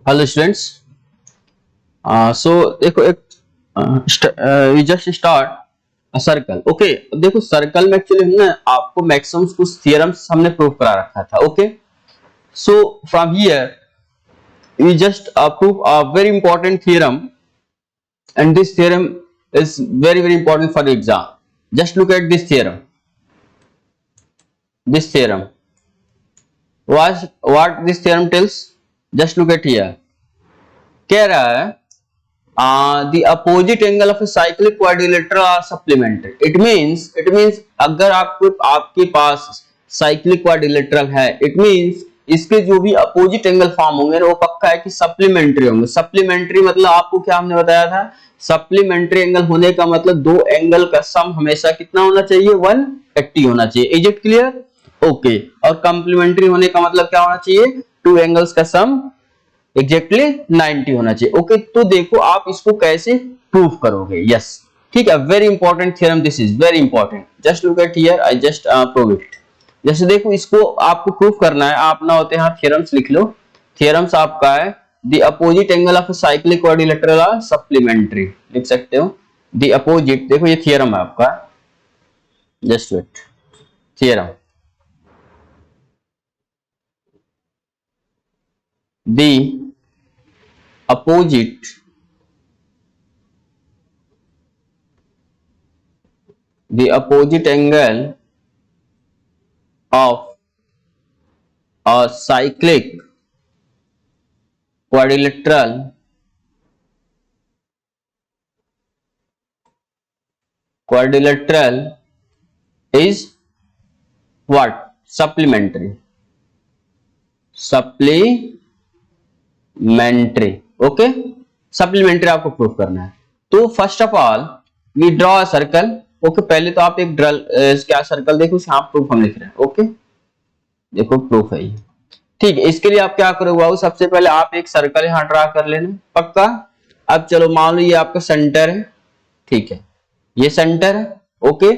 Hello students. So देखो एक we just start a circle. Okay, देखो सर्कल में एक्चुअली हमने आपको मैक्सिमम कुछ थियरम्स हमने प्रूव करा रखा था। Okay, so from here we just prove a very important theorem and this theorem is very important for the exam. Just look at this theorem. This theorem, what this theorem tells, just look at here. कह रहा है the opposite angle of a cyclic quadrilateral are supplementary. It means अगर आपके पास cyclic quadrilateral है, it means इसके जो भी opposite angle form होंगे वो पक्का है कि सप्लीमेंट्री होंगे। सप्लीमेंट्री मतलब आपको क्या हमने बताया था, सप्लीमेंट्री एंगल होने का मतलब दो एंगल का सम हमेशा कितना होना चाहिए, 180 होना चाहिए। Is it clear? ओके, और कंप्लीमेंट्री होने का मतलब क्या होना चाहिए, टू एंगल्स का सम एग्जैक्टली 90 होना चाहिए। ओके, तो देखो आप इसको कैसे प्रूव करोगे। यस, ठीक है, very important theorem, this is very important. Just look at here, I just prove it. जैसे देखो इसको आपको प्रूव करना है, आप ना होते हैं थ्योरम्स लिख लो। थ्योरम्स आपका है the opposite angle of a cyclic quadrilateral are supplementary, लिख सकते हो द अपोजिट। देखो ये थ्योरम है आपका, just wait, theorem the opposite angle of a cyclic quadrilateral is what? Supplementary. Okay, supplementary आपको प्रूफ करना है। तो first of all we draw a circle. Okay, पहले तो आप एक क्या सर्कल देखो, यहाँ प्रूफ हम लिख रहे हैं। ओके, देखो प्रूफ है ये, ठीक है। इसके लिए आप क्या करोगे बाबू, सबसे पहले आप एक सर्कल यहाँ ड्रा कर लेना, पक्का। अब चलो मान लो ये आपका सेंटर है, ठीक है, ये सेंटर है। ओके,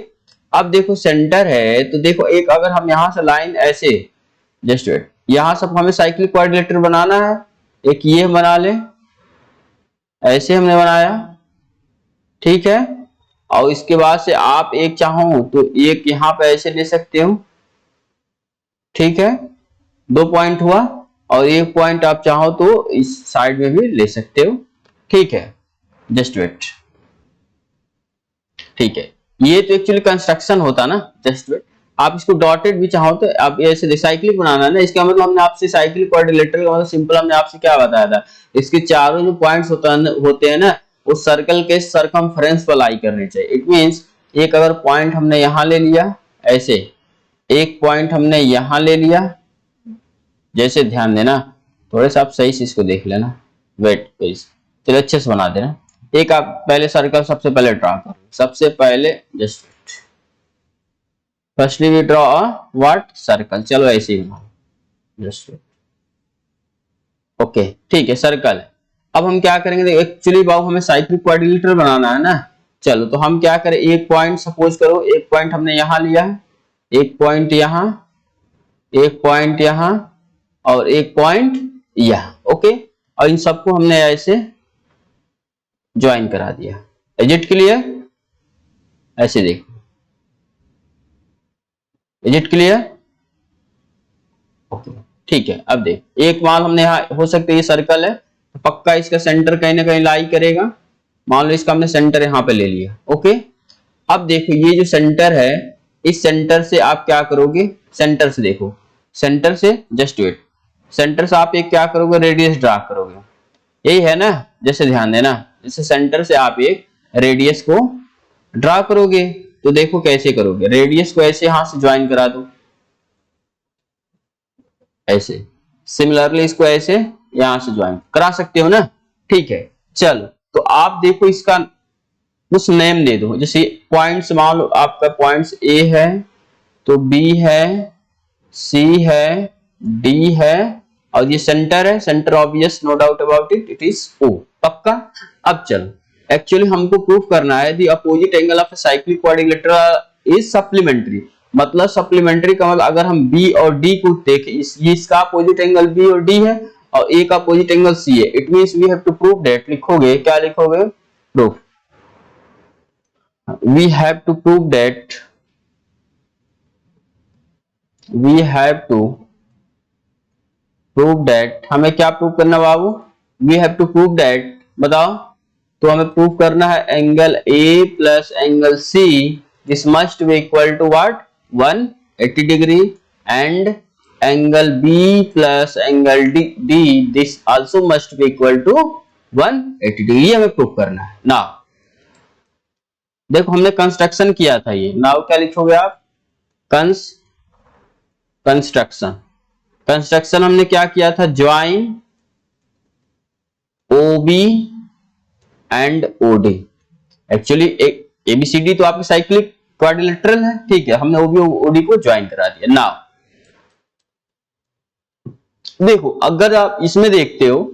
अब देखो सेंटर है तो देखो एक अगर हम यहाँ से लाइन ऐसे, जस्ट वेट, यहाँ सब हमें साइक्लिक क्वाड्रिलेटरल बनाना है, एक ये बना ले, ऐसे हमने बनाया, ठीक है। और इसके बाद से आप एक चाहो तो एक यहाँ पे ऐसे ले सकते हो, ठीक है, 2 पॉइंट हुआ। और एक पॉइंट आप चाहो तो इस साइड में भी ले सकते हो, ठीक है, जस्ट वेट, ठीक है। ये तो एक्चुअली कंस्ट्रक्शन होता ना, जस्ट वेट। आप इसको डॉटेड भी चाहो तो आप ऐसे साइक्लिक बनाना है ना, इसका मतलब हमने आपसे साइक्लिक क्वाड्रिलेटरल का मतलब सिंपल हमने आपसे क्या बताया था, इसके चारों जो पॉइंट्स होते हैं ना, वो सर्कल के सरकमफ्रेंस पर लाई करने चाहिए। इट मींस एक अगर पॉइंट हमने यहां ले लिया ऐसे, एक पॉइंट हमने यहां ले लिया, जैसे ध्यान देना, थोड़े सा आप सही से इसको देख लेना, वेट प्लीज, चलो अच्छे से बना देना। एक आप पहले सर्कल सबसे पहले ड्रा करो, सबसे पहले just firstly we draw a what, circle. चलो ऐसे ही बनाओ, जस्ट ओके, ठीक है, सर्कल है। अब हम क्या करेंगे, एक्चुअली बाबू हमें साइक्लिक क्वाड्रिलेटरल बनाना है ना। चलो तो हम क्या करें, एक पॉइंट सपोज करो, एक पॉइंट हमने यहां लिया है, एक पॉइंट यहां, एक पॉइंट यहां, और एक पॉइंट यहां। ओके, और इन सबको हमने ऐसे ज्वाइन करा दिया। Is it clear? ऐसे देखो, इज इट क्लियर? ओके, ठीक है। अब देख, एक मान हमने यहाँ हो सकता है ये सर्कल है, तो पक्का इसका सेंटर कहीं ना कहीं लाई करेगा। मान लो इसका हमने सेंटर यहाँ पे ले लिया। ओके, अब देखो ये जो सेंटर है, इस सेंटर से आप क्या करोगे, सेंटर से देखो, सेंटर से जस्ट वेट, सेंटर से आप एक क्या करोगे, रेडियस ड्रा करोगे, यही है ना। जैसे ध्यान देना, जैसे सेंटर से आप एक रेडियस को ड्रा करोगे, तो देखो कैसे करोगे, रेडियस को ऐसे यहां से ज्वाइन करा दो, ऐसे। सिमिलरली इसको ऐसे यहां से ज्वाइन करा सकते हो ना, ठीक है। चलो तो आप देखो इसका कुछ नेम दे दो, जैसे पॉइंट्स, मान लो आपका पॉइंट्स ए है, तो बी है, सी है, डी है, और ये सेंटर है, centre obvious, no doubt about it, it is O, पक्का। अब चलो, एक्चुअली हमको प्रूफ करना है the opposite angle of a cyclic quadrilateral is supplementary. मतलब सप्लीमेंट्री का मतलब अगर हम बी और डी को देखें, इसका अपोजिट एंगल बी और डी है, और ए का अपोजिट एंगल सी है, it means we have to prove that, लिखोगे क्या लिखोगे, proof, we have to prove that, we have to prove that, हमें क्या प्रूव करना बाबू, we have to prove that, बताओ, तो हमें प्रूव करना है angle A plus angle C this must be equal to what, 180 degree, and angle B plus angle D this also must be equal to 180 degree, ये हमें prove करना है। Now देखो हमने कंस्ट्रक्शन किया था ये, नाउ क्या लिखोगे आप, कंस्ट्रक्शन, कंस्ट्रक्शन हमने क्या किया था, join OB and OD, actually एक एबीसीडी तो आपकी साइक्लिक क्वाड्रिलेटरल है, ठीक है, हमने ओबी ओडी को ज्वाइन करा दिया। नाउ देखो अगर आप इसमें देखते हो,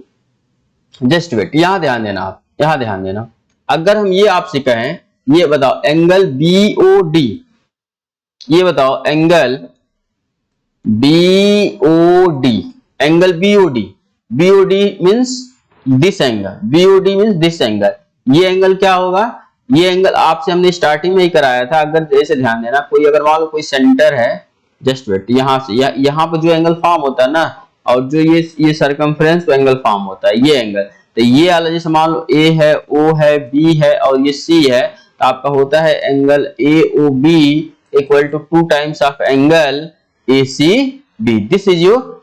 जस्ट वेट, यहां ध्यान देना, आप यहां ध्यान देना, अगर हम ये आपसे कहें, ये बताओ एंगल बीओडी, ये बताओ angle BOD, angle BOD, BOD means this angle, BOD means this angle, ये एंगल क्या होगा, ये एंगल आपसे हमने स्टार्टिंग में ही कराया था, अगर जैसे ध्यान देना, कोई अगर मान लो कोई सेंटर है, जस्ट वेट, यहां से यहां पर जो एंगल फॉर्म होता है ना, और जो ये सर्कमफ्रेंस तो एंगल फॉर्म होता है, ये एंगल, तो ये वाला जैसे मान लो ए है, ओ है, बी है और ये सी है, तो आपका होता है angle A O B equal to 2 times of angle A C B, this is your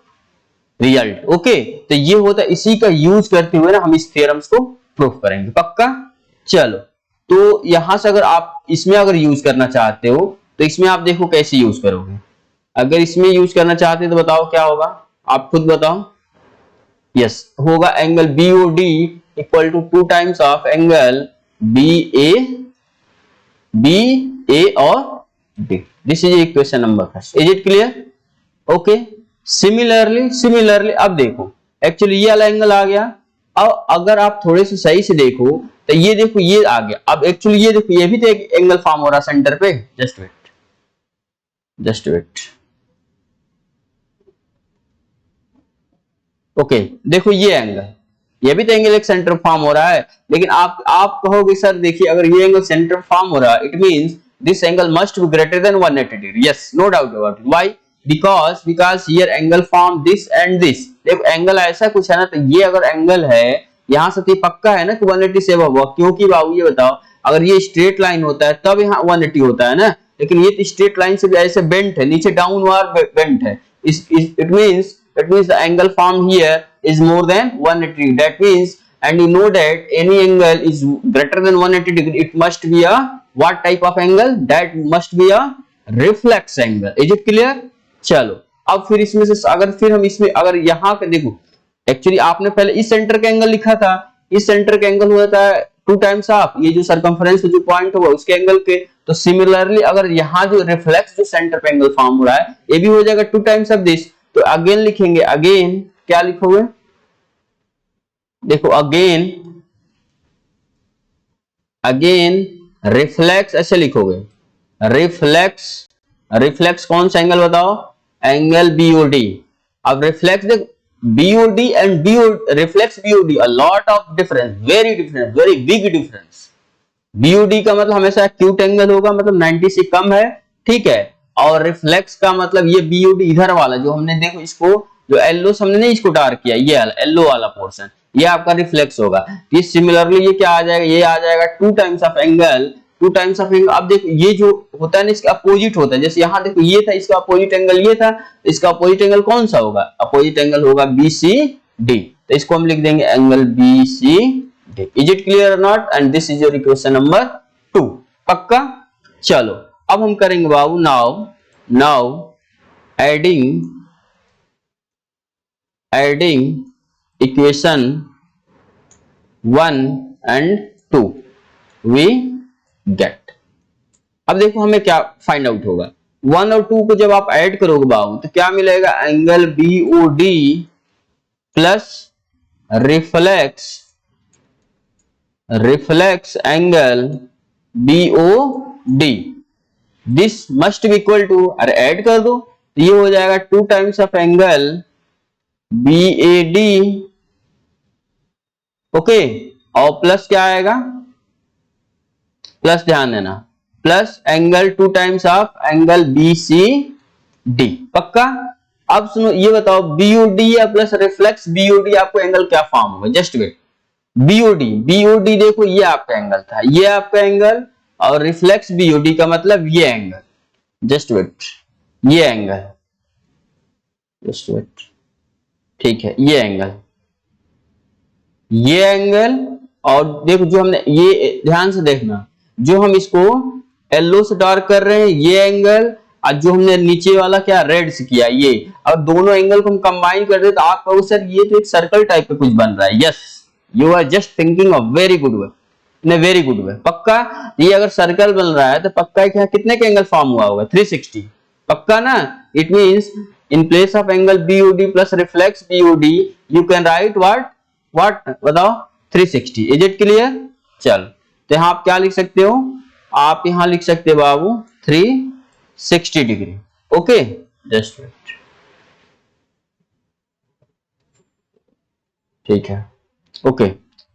result. Okay, तो ये होता है, इसी का यूज करते हुए ना हम इस थ्योरम्स को प्रूफ करेंगे, पक्का। चलो, तो यहां से अगर आप इसमें अगर यूज करना चाहते हो तो इसमें आप देखो कैसे यूज करोगे, अगर इसमें यूज करना चाहते हो तो बताओ क्या होगा, आप खुद बताओ। यस, होगा angle BOD equal to 2 times of angle B A और D, this is equation number first, is it clear. Okay, similarly अब देखो, एक्चुअली ये वाला एंगल आ गया, अब अगर आप थोड़े से सही से देखो तो ये देखो ये आ गया, अब एक्चुअली ये देखो ये भी तो एक एंगल फॉर्म हो रहा सेंटर पे, जस्ट वेट, ओके, देखो ये एंगल, ये भी तो एंगल एक सेंटर फॉर्म हो रहा है, लेकिन आप कहोगे सर देखिए अगर ये एंगल सेंटर फॉर्म हो रहा है, it means this angle must be greater than 180 degree, yes, no doubt about it, why, because here angle form this and this, देखो एंगल ऐसा कुछ है ना, तो ये अगर एंगल है यहां से तो पक्का है ना कि 180 से अबव, क्योंकि बाबू ये बताओ अगर ये स्ट्रेट लाइन होता है तब यहाँ 180 होता है ना, लेकिन ये स्ट्रेट लाइन से भी ऐसे बेंट है, नीचे डाउनवर्ड बेंट है, it means the angle formed here is more than 180, that means, and you know that any angle is greater than 180 degree, it must be a what type of angle, that must be a reflex angle, is it clear। चलो, अब फिर इसमें से अगर फिर हम इसमें अगर यहाँ पे देखो, एक्चुअली आपने पहले इस सेंटर का एंगल लिखा था, इस सेंटर का एंगल होता है 2 टाइम्स ऑफ ये जो सर्कमफ्रेंस जो पॉइंट होगा उसके एंगल के, तो सिमिलरली अगर यहाँ जो रिफ्लेक्स जो सेंटर पे एंगल फॉर्म हो रहा है ये भी हो जाएगा 2 टाइम्स ऑफ दिस, तो अगेन लिखेंगे, अगेन क्या लिखोगे, देखो अगेन रिफ्लेक्स ऐसे लिखोगे, रिफ्लेक्स कौन सा एंगल बताओ, एंगल बीओडी। अब रिफ्लेक्स देख BOD and reflex BOD a lot of difference, very big difference. BOD का मतलब हमेशा एक्यूट एंगल होगा, मतलब 90 से कम है, ठीक है, और रिफ्लेक्स का मतलब ये बीओडी इधर वाला जो हमने देखो इसको जो येलो हमने नहीं इसको डार्क किया, ये येलो वाला पोर्शन ये आपका रिफ्लेक्स होगा। ये सिमिलरली ये क्या आ जाएगा, ये आ जाएगा 2 times of angle, 2 times of angle. अब देखो ये जो होता है ना इसका अपोजिट होता है, जैसे यहाँ देखो ये था, इसका अपोजिट एंगल ये था, इसका अपोजिट एंगल कौन सा होगा, अपोजिट एंगल होगा BCD, तो इसको हम लिख देंगे angle BCD। Is it clear और not, and this is your equation number 2, पक्का। चलो अब हम करेंगे बाबू now adding equation 1 and 2 we get. अब देखो हमें क्या फाइंड आउट होगा, 1 और 2 को जब आप ऐड करोगे बाबू तो क्या मिलेगा, angle BOD plus reflex angle BOD, this must be equal to, अरे ऐड कर दो तो ये हो जाएगा 2 times of angle B A D, okay, और प्लस क्या आएगा, प्लस ध्यान देना, plus angle 2 times of angle B C D, पक्का। अब सुनो ये बताओ बीओडी या प्लस रिफ्लेक्स बीओडी आपको एंगल क्या फॉर्म होगा, जस्ट वेट। बीओडी, बीओडी देखो ये आपका एंगल था, ये आपका एंगल, और रिफ्लेक्स बीओडी का मतलब ये एंगल, जस्ट वेट, ये एंगल, जस्ट वेट, ठीक है, ये एंगल, ये एंगल, और देखो जो हमने ये ध्यान से देखना, जो हम इसको येलो से डार्क कर रहे हैं ये एंगल, और जो हमने नीचे वाला क्या रेड से किया ये, और दोनों एंगल को हम कंबाइन कर दे तो आप कहो सर ये तो एक सर्कल टाइप का कुछ बन रहा है। Yes, you are just thinking of very good way, in a very good way, पक्का। ये अगर सर्कल बन रहा है तो पक्का क्या कितने का एंगल फॉर्म हुआ होगा, 360, पक्का ना। It means in place of angle BOD plus reflex BOD you can write what बताओ, 360। Is it clear? चल तो यहां आप क्या लिख सकते हो, आप यहां लिख सकते हो बाबू 360 डिग्री, ओके, जस्ट वेट, ठीक है, ओके।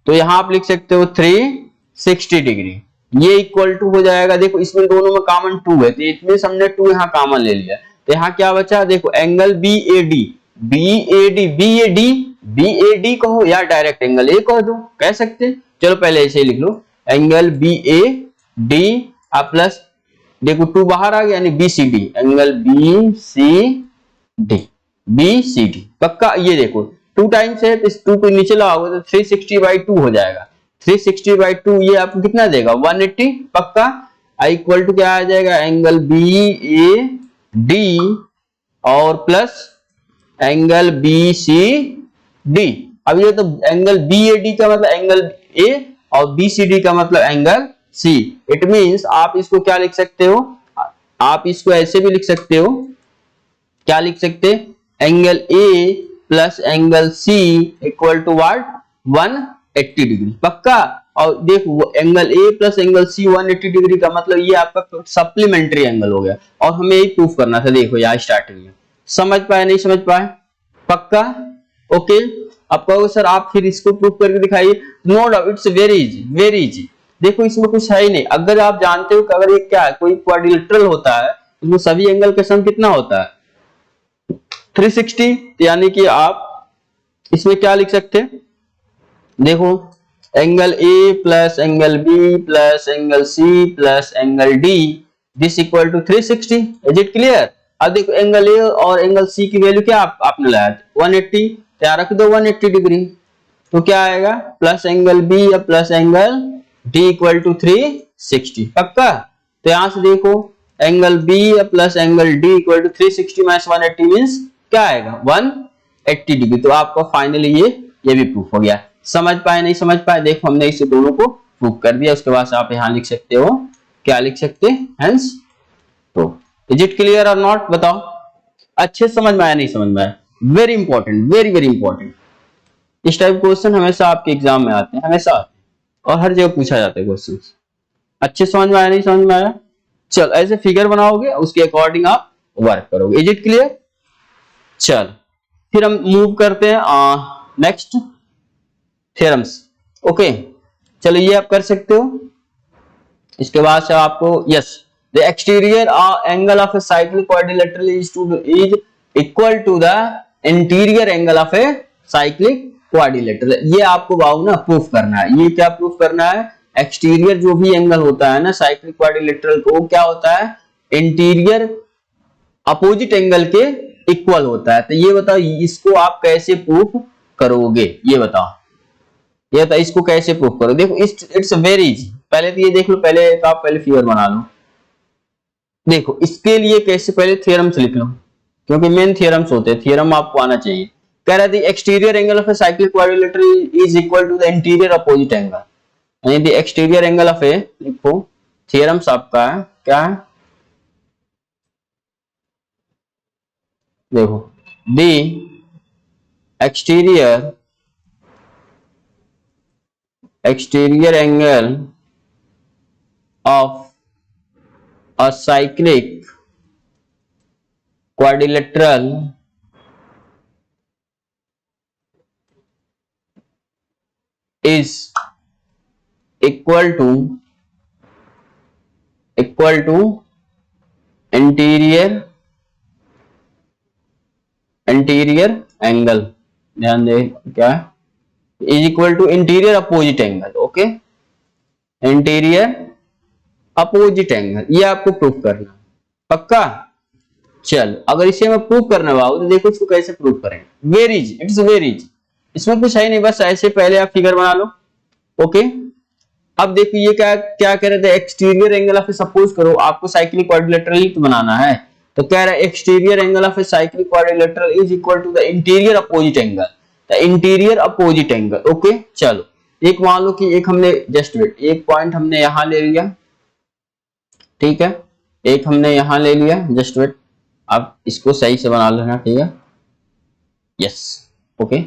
तो यहां आप लिख सकते हो 360 डिग्री, ये इक्वल टू हो जाएगा, देखो इसमें दोनों में कॉमन 2 है तो इतने हमने 2 यहां कॉमन ले लिया, तो यहां क्या बचा, देखो angle B A D, B A D, B A D, B A D कहो या डायरेक्ट एंगल ए कह दो, कह सकते। चलो पहले ऐसे ही लिख लो, angle B A D plus, देखो 2 बाहर आ गया यानी B C D, angle B C D, B C D, पक्का। ये देखो 2 टाइम्स है तो इस 2 को नीचे लाओगे तो 360/2 हो जाएगा, 360/2 ये आपको कितना देगा, 180, पक्का। आई इक्वल टू क्या आ जाएगा, एंगल बी ए डी और plus angle B C D. अब ये तो एंगल बी ए डी का मतलब एंगल ए और बी सी डी का मतलब एंगल सी। इट मींस आप इसको क्या लिख सकते हो, आप इसको ऐसे भी लिख सकते हो, क्या लिख सकते, angle A plus angle C equal to what, 180 degree, पक्का। और देखो angle A plus angle C 180 degree का मतलब ये आपका सप्लीमेंट्री एंगल हो गया, और हमें ये प्रूफ करना था, देखो यार स्टार्टिंग में समझ पाए नहीं समझ पाए, पक्का, ओके। अब कहोगे सर आप फिर इसको प्रूफ करके दिखाइए, no doubt, it's very easy, very easy. देखो इसमें कुछ है ही नहीं, अगर आप जानते हो कि अगर ये क्या है, कोई क्वाड्रिलेटरल होता है उसमें सभी एंगल का सम कितना होता है, 360, यानी कि आप इसमें क्या लिख सकते हैं, देखो angle A plus angle B plus angle C plus angle D, this equal to 360। Is it clear? अब देखो एंगल ए और एंगल सी की वैल्यू क्या आपने लाया 180, क्या रख दो 180 डिग्री, तो क्या आएगा प्लस एंगल बी या plus angle D equal to 360, पक्का। तो यहां से देखो एंगल बी या plus angle D equal to 360 minus 180 means क्या आएगा 180 डिग्री। तो आपका फाइनली ये भी प्रूफ हो गया। समझ पाए नहीं समझ पाए, देखो हमने इसे दोनों को प्रूफ कर दिया। उसके बाद आप यहां लिख सकते हो, क्या लिख सकते हैं, hence proof. Is it clear और नॉट, बताओ अच्छे समझ में आया नहीं समझ में आया, very important, very very important. इस टाइप क्वेश्चन हमेशा आपके एग्जाम में आते हैं, हमेशा आते हैं और हर जगह पूछा जाता है क्वेश्चन। अच्छे समझ में आया नहीं समझ में आया, चल ऐसे फिगर बनाओगे उसके अकॉर्डिंग आप वर्क करोगे। Is it clear? चल फिर हम मूव करते हैं नेक्स्ट थ्योरम्स, ओके। चलो ये आप कर सकते हो। इसके बाद से आपको yes, the exterior angle of a cyclic quadrilateral is equal to the interior angle of a cyclic quadrilateral. ये आपको बाबू ना प्रूफ करना है। ये क्या प्रूफ करना है, एक्सटीरियर जो भी एंगल होता है ना साइक्लिक क्वाड्रिलेटरल को, वो क्या होता है, इंटीरियर अपोजिट एंगल के इक्वल होता है। तो ये बताओ इसको आप कैसे प्रूफ करोगे, ये बताओ, ये बताओ इसको कैसे प्रूफ करो। देखो इट्स वेरी इजी। पहले तो ये देख लो, पहले तो आप पहले फिगर बना लो। देखो इसके लिए कैसे, पहले थ्योरम्स लिख लो क्योंकि मेन थ्योरम्स होते हैं, थ्योरम आपको आना चाहिए। कह रहा है exterior angle of a cyclic quadrilateral is equal to the interior opposite angle, यानी the exterior angle of a, लिखो थ्योरम्स आपका है क्या है, देखो the exterior angle of a cyclic quadrilateral is equal to interior angle, ध्यान दे क्या है, is equal to interior opposite angle. Okay, interior opposite angle, ये आपको प्रूफ करना, पक्का। चल अगर इसे मैं प्रूफ करना बाबू तो देखो इसको कैसे प्रूफ करेंगे, very easy, it's very easy, इसमें कुछ है नहीं, बस ऐसे पहले आप फिगर बना लो। ओके, अब देखो ये क्या क्या कह रहे थे, एक्सटीरियर एंगल ऑफ, सपोज करो आपको साइक्लिक क्वाड्रिलेटरल तो बनाना है, तो कह रहा है exterior angle of a cyclic quadrilateral is equal to the interior opposite angle, the interior opposite angle. Okay, चलो एक मान लो कि एक हमने जस्ट वेट, एक पॉइंट हमने यहां ले लिया, ठीक है, एक हमने यहां ले लिया, जस्ट वेट, आप इसको सही से बना लेना, ठीक है, यस, ओके।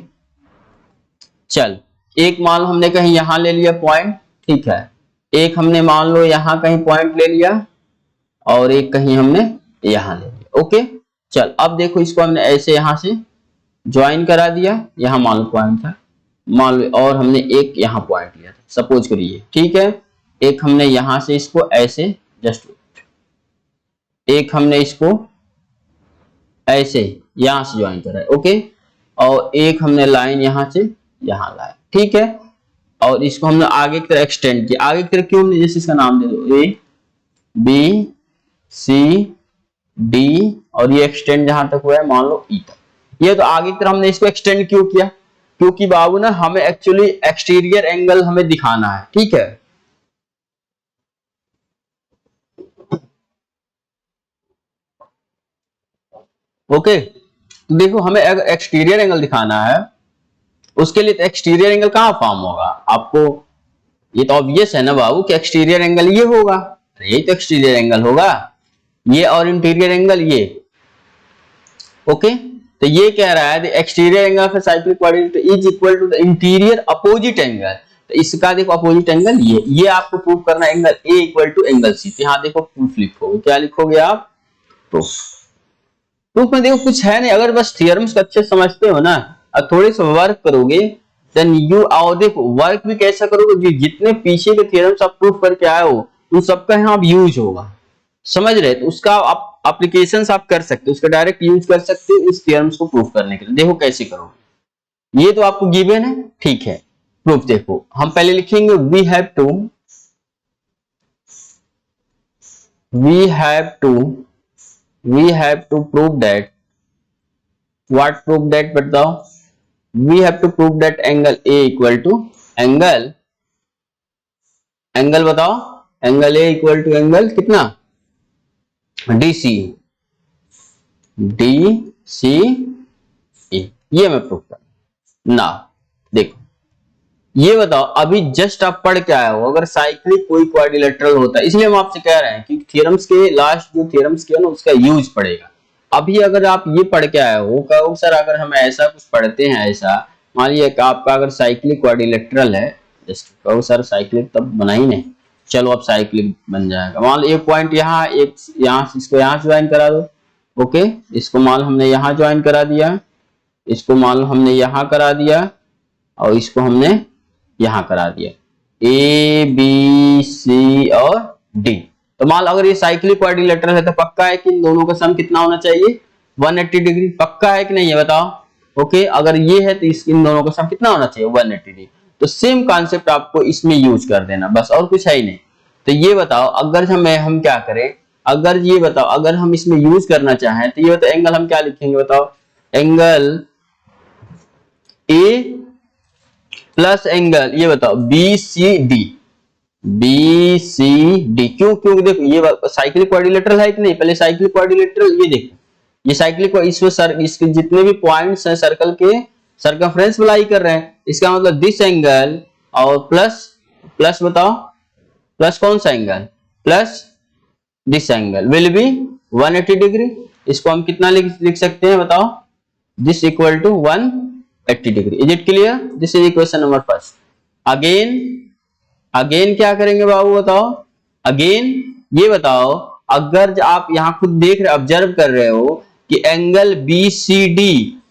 चल एक मान लो हमने कहीं यहां ले लिया पॉइंट, ठीक है, एक हमने मान लो यहां कहीं पॉइंट ले लिया और एक कहीं हमने यहां ले लिया। ओके, चल अब देखो इसको हमने ऐसे यहां से ज्वाइन करा दिया, यहां मान लो पॉइंट था, मान लो, और हमने एक यहां पॉइंट लिया था, सपोज करिए, ठीक है, एक हमने यहां से इसको ऐसे जस्ट, एक हमने इसको ऐसे यहां से ज्वाइन करा है, ओके, और एक हमने लाइन यहां से यहां लाया, ठीक है, और इसको हमने आगे की तरफ एक्सटेंड किया, आगे की तरफ क्यों, हमने जैसे इसका नाम दे दो ए बी सी डी, और ये एक्सटेंड जहां तक हुआ है मान लो ई तक, ये तो आगे की तरफ हमने इसको एक्सटेंड क्यों किया, क्योंकि बाबू ना हमें एक्चुअली एक्सटीरियर एंगल हमें दिखाना है, ठीक है। ओके, तो देखो हमें अगर एक्सटीरियर एंगल दिखाना है, उसके लिए तो एक्सटीरियर एंगल कहां फॉर्म होगा आपको, ये तो ऑब्वियस है ना बाबू कि एक्सटीरियर एंगल ये होगा, ये तो एक्सटीरियर एंगल होगा, ये और इंटीरियर एंगल ये। ओके, तो ये कह रहा है exterior angle of cyclic quadrilateral is equal to the interior opposite angle, तो इसका देखो अपोजिट एंगल ये आपको प्रूव करना, angle A equal to angle C, तो यहां देखो प्रूफ लिखोगे, क्या लिखोगे आप, प्रूफ। प्रूफ में देखो कुछ है नहीं, अगर बस थ्योरम्स को अच्छे समझते हो ना और थोड़े से वर्क करोगे, देन यू, और देखो वर्क भी कैसा करोगे, जितने पीछे के थ्योरम्स आप प्रूफ करके आए हो उन सबका यहाँ यूज होगा, समझ रहे, तो उसका आप एप्लीकेशंस आप कर सकते हो, उसका डायरेक्ट यूज कर सकते हो इस थ्योरम्स को प्रूफ करने के लिए। देखो कैसे करोगे, ये तो आपको गिवन है, ठीक है, प्रूफ देखो हम पहले लिखेंगे, we have to prove that, what prove that बताओ, we have to prove that angle A equal to angle बताओ, angle A equal to angle कितना, DC ये मैं प्रूव कर ना। देखो ये बताओ, अभी जस्ट आप पढ़ के आए हो, अगर साइक्लिक कोई क्वाड्रिलेटरल होता है, इसलिए हम आपसे कह रहे हैं कि थ्योरम्स के लास्ट जो थ्योरम्स किया ना उसका यूज पड़ेगा। अभी अगर आप ये पढ़ के आए हो, कहो सर अगर हम ऐसा कुछ पढ़ते हैं, ऐसा मान लीजिए आपका अगर साइक्लिक क्वाड्रिलेटरल है, जस्ट कहो सर साइक्लिक तब बना ही नहीं, चलो अब साइक्लिक बन जाएगा, मान लो एक पॉइंट यहाँ, एक यहाँ, इसको यहाँ ज्वाइन करा दो, ओके, इसको मान लो हमने यहाँ ज्वाइन करा दिया, इसको मान लो हमने यहाँ करा दिया, और इसको हमने यहाँ करा दिया, ए बी सी और डी, तो मान लो अगर ये साइक्लिक क्वाड्रिलेटरल है तो पक्का है कि इन दोनों का सम कितना होना चाहिए, 180 डिग्री, पक्का है कि नहीं है बताओ। ओके, अगर ये है तो इन दोनों का सम कितना होना चाहिए, 180 डिग्री। तो सेम कॉन्सेप्ट आपको इसमें यूज कर देना, बस और कुछ है ही नहीं। तो ये बताओ अगर हम क्या करें, अगर ये बताओ अगर हम इसमें यूज करना चाहें तो ये बताओ एंगल हम क्या लिखेंगे, बताओ एंगल ए प्लस एंगल ये बताओ बी सी डी, क्यों, क्योंकि देखो ये साइक्लिक क्वाड्रिलेटरल है कि नहीं, पहले साइक्लिक क्वाड्रिलेटरल, ये देखो ये साइक्लिक, इसके जितने भी पॉइंट्स हैं सर्कल के सर्कमफ्रेंस लाई कर रहे हैं, इसका मतलब दिस एंगल और प्लस बताओ, प्लस कौन सा angle, plus this angle will be 180 degree. इसको हम कितना लिख सकते हैं बताओ, this equal to 180 degree. Is it clear, this is equation number first. Again क्या करेंगे बाबू बताओ, अगेन ये बताओ अगर आप यहाँ खुद देख रहे ऑब्जर्व कर रहे हो कि एंगल BCD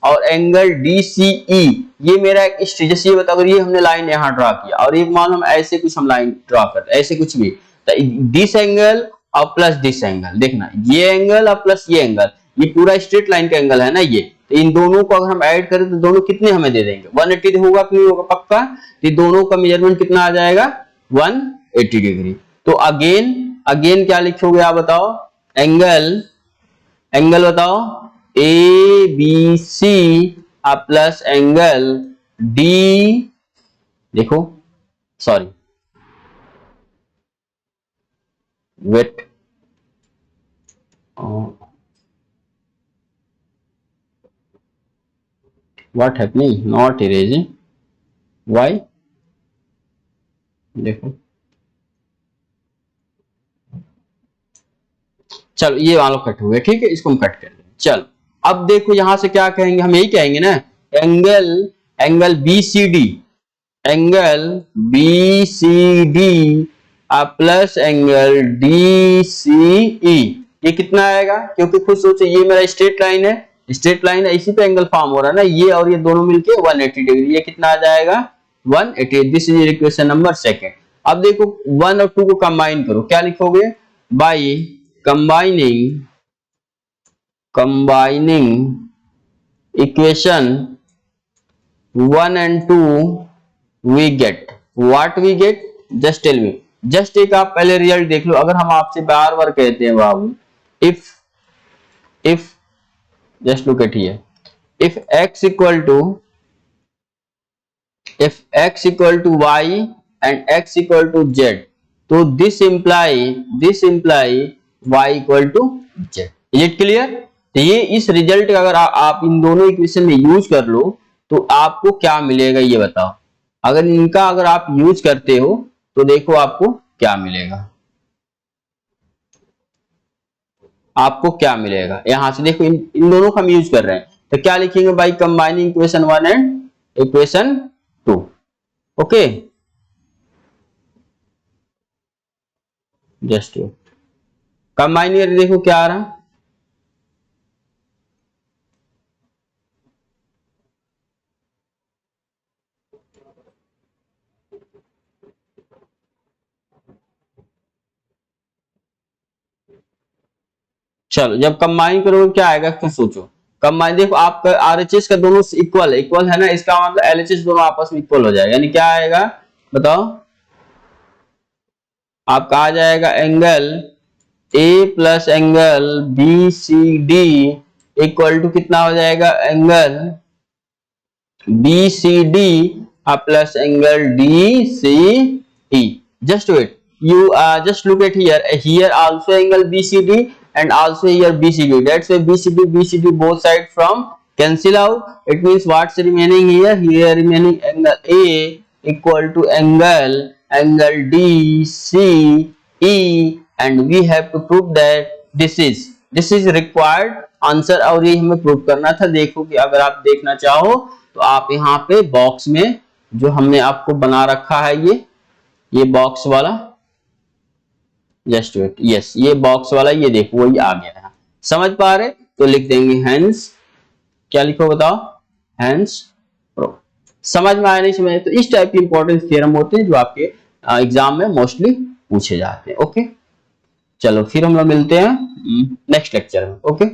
और एंगल DCE ये मेरा एक जैसे ये बताओ, अगर ये हमने लाइन यहाँ ड्रा किया और एक मान हम ऐसे कुछ हम लाइन ड्रा करते ऐसे कुछ भी, तो दिस एंगल और प्लस दिस एंगल, देखना ये एंगल और प्लस ये एंगल, ये पूरा स्ट्रेट लाइन का एंगल है ना ये, तो इन दोनों को अगर हम ऐड करें तो दोनों कितने हमें दे देंगे, 180 होगा कि नहीं होगा पक्का, तो दोनों का मेजरमेंट कितना आ जाएगा 180 डिग्री। तो अगेन क्या लिखोगे आप बताओ, एंगल बताओ A B C plus angle D, देखो sorry wait, what happening, not erasing, why, देखो चलो ये वालों कट हुए, ठीक है, इसको हम कट कर दें। चलो अब देखो यहां से क्या कहेंगे, हम यही कहेंगे ना, angle BCD, angle BCD plus angle DCE, ये कितना आएगा, क्योंकि खुद सोचो ये मेरा स्ट्रेट लाइन है, इसी पे एंगल फॉर्म हो रहा है ना, ये और ये दोनों मिलके 180 डिग्री, ये कितना आ जाएगा 180। This is equation number second. अब देखो 1 और 2 को कंबाइन करो, क्या लिखोगे, bye combining equation 1 and 2 we get what we get, just tell me, just एक आप पहले रिजल्ट देख लो। अगर हम आपसे बार बार कहते हैं बाबू, if just look at here, if x equal to y and x equal to z, तो this imply y equal to z, is it clear? तो ये इस रिजल्ट का अगर आप इन दोनों इक्वेशन में यूज कर लो तो आपको क्या मिलेगा ये बताओ, अगर इनका अगर आप यूज करते हो तो देखो आपको क्या मिलेगा, आपको क्या मिलेगा यहां से देखो, इन दोनों का हम यूज कर रहे हैं, तो क्या लिखेंगे by combining equation 1 and equation 2, okay, just combine करके देखो क्या आ रहा, चलो जब कंबाइन करोगे क्या आएगा, फिर सोचो कंबाइन, देखो आपका आरएचएस का दोनों इक्वल है ना, इसका मतलब एलएचएस दोनों आपस में इक्वल हो जाएगा, यानी क्या आएगा बताओ, आपका आ जाएगा angle A plus angle B C D equal to कितना हो जाएगा, angle B C D plus angle D C E. Just wait, you just look at here also angle BCD and also here BCD, that's why BCD both sides from cancel out, it means what's remaining here remaining angle A equal to angle DCE, and we have to prove that this is required answer, और ये हमें prove करना था। देखो कि अगर आप देखना चाहो तो आप यहाँ पे बॉक्स में जो हमने आपको बना रखा है ये बॉक्स वाला, जस्ट वेट, यस ये बॉक्स वाला, ये देखो वही आ गया है, समझ पा रहे, तो लिख देंगे हेंस, क्या लिखो बताओ, हेंस प्रूफ। समझ में आया नहीं समझ, तो इस टाइप के इंपॉर्टेंट थ्योरम होते हैं जो आपके एग्जाम में मोस्टली पूछे जाते हैं। ओके चलो फिर हम लोग मिलते हैं नेक्स्ट लेक्चर में। ओके।